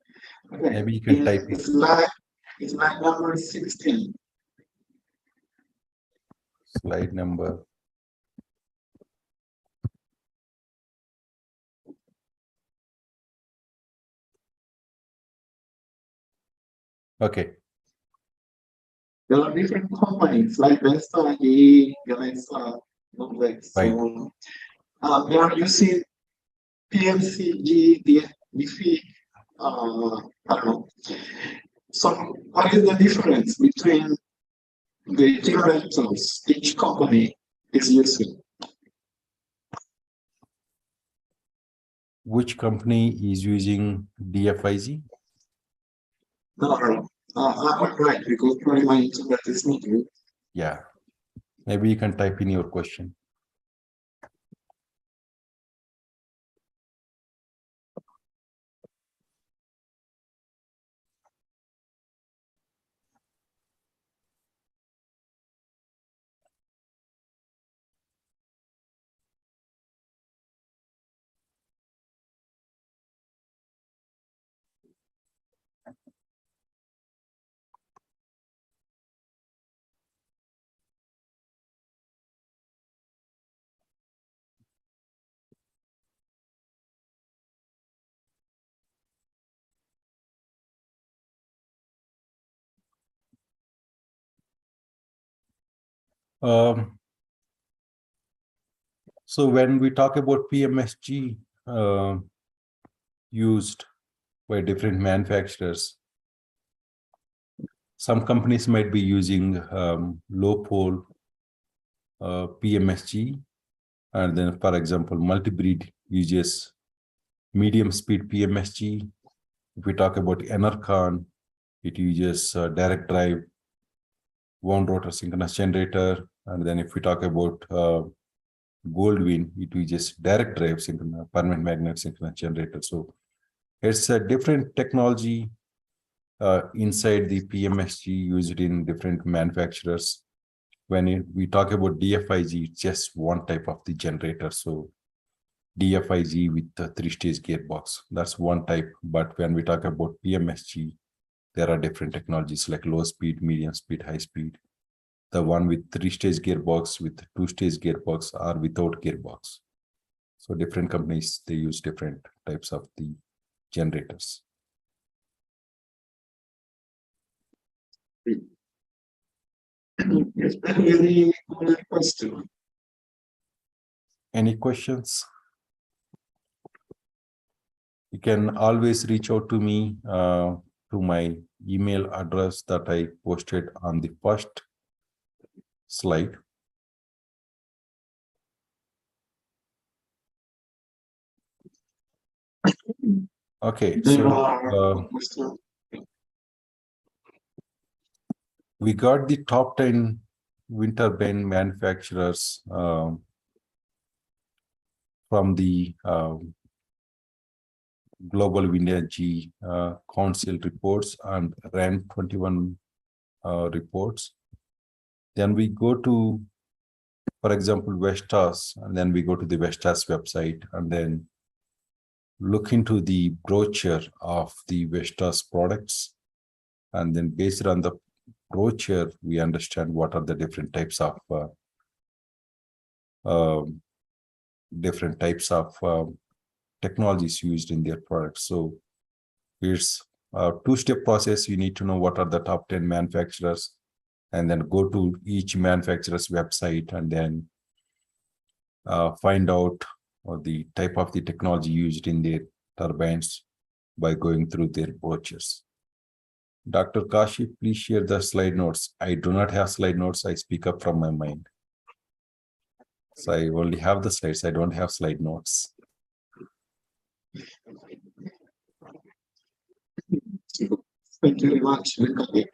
[SPEAKER 1] Okay.
[SPEAKER 2] Maybe you can type it.
[SPEAKER 1] It's slide number 16.
[SPEAKER 2] Slide number. Okay.
[SPEAKER 1] there are different companies like Vesta, E, Gamesa, Noblex. So they are using PMCG, DFI, I don't know. So what is the difference between the generators each company is using?
[SPEAKER 2] Which company is using DFIZ?
[SPEAKER 1] No. I'm right, because probably my internet is not good.
[SPEAKER 2] Yeah, maybe you can type in your question. So when we talk about PMSG used by different manufacturers, some companies might be using low pole PMSG, and then, for example, multi-breed uses medium speed PMSG. If we talk about Enercon, it uses direct drive wound rotor synchronous generator. And then if we talk about Goldwyn, it uses direct drive synchronous permanent magnet synchronous generator. So it's a different technology inside the PMSG used in different manufacturers. When we talk about DFIG, it's just one type of the generator. So DFIG with the 3-stage gearbox, that's one type. But when we talk about PMSG, there are different technologies like low speed, medium speed, high speed. The one with 3-stage gearbox, with 2-stage gearbox, or without gearbox. So different companies, they use different types of the generators.
[SPEAKER 1] Is there any other question?
[SPEAKER 2] Any questions? You can always reach out to me to my email address that I posted on the first slide. Okay, so we got the top 10 wind turbine manufacturers from the Global Wind Energy Council reports and RAN 21 reports. Then we go to, for example, Vestas, and then we go to the Vestas website and then look into the brochure of the Vestas products. And then based on the brochure, we understand what are the different types of technologies used in their products. So it's a two-step process. You need to know what are the top 10 manufacturers, and then go to each manufacturer's website and then find out the type of the technology used in their turbines by going through their brochures. Dr. Kashi, please share the slide notes. I do not have slide notes. I speak up from my mind. So I only have the slides. I don't have slide notes.
[SPEAKER 1] Thank you very much, Venkata.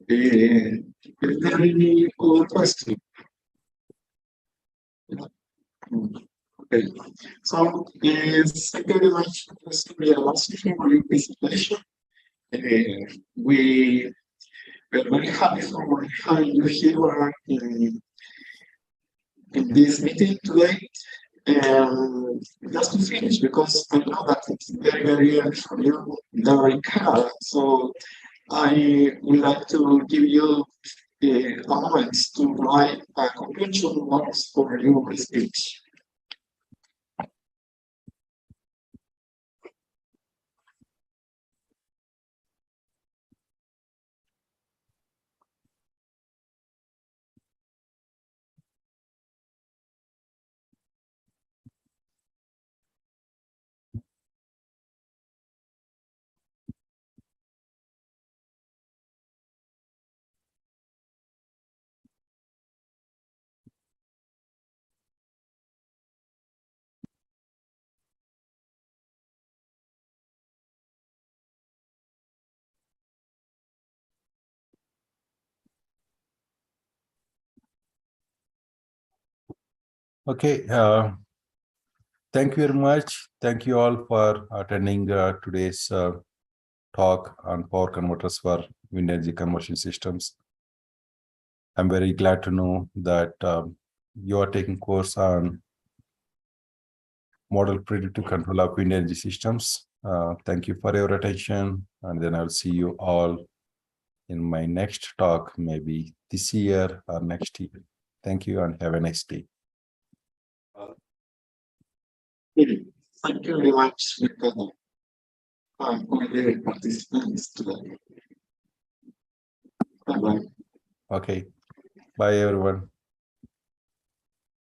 [SPEAKER 1] Is there any other question? Okay, so thank you very much, Mr. Yaramasu, for your presentation. We're very happy for having you here in this meeting today. And just to finish, because I know that it's very, very early for you there in Canada, so I would like to give you a moment to write a conclusion remarks for your speech.
[SPEAKER 2] Okay. Thank you very much. Thank you all for attending today's talk on power converters for wind energy conversion systems. I'm very glad to know that you are taking course on model predictive control of wind energy systems. Thank you for your attention, and then I'll see you all in my next talk, maybe this year or next year. Thank you and have a nice day.
[SPEAKER 1] Thank you very much, Venkata, for all participants today. Bye-bye.
[SPEAKER 2] Okay. Bye, everyone.